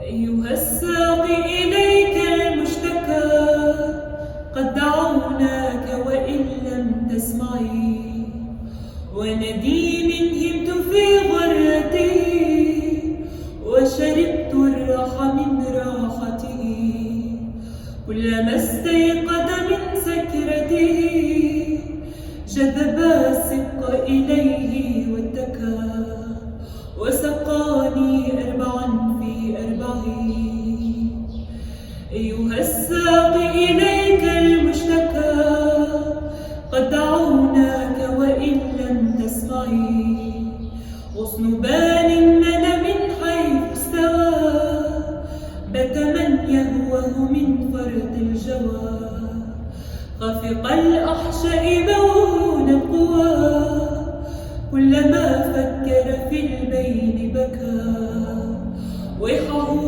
أيها الساقي إليك المشتكى، قد دعوناك وإن لم تسمعي، ونديم همت في غرته، وشربت الراح من راحته، كلما استيقظ من سكرته، جذب السق إليه واتكى، وسقاني أربعا في أربع. أيها الساقي إليك المشتكى، قد دعوناك وإن لم تسمعي، غصن بان من حيث استوى، بات من يهوه من فرط الجوى، خافق الأحشاء مون القوى، كلما فكر في البين بكى، ويحه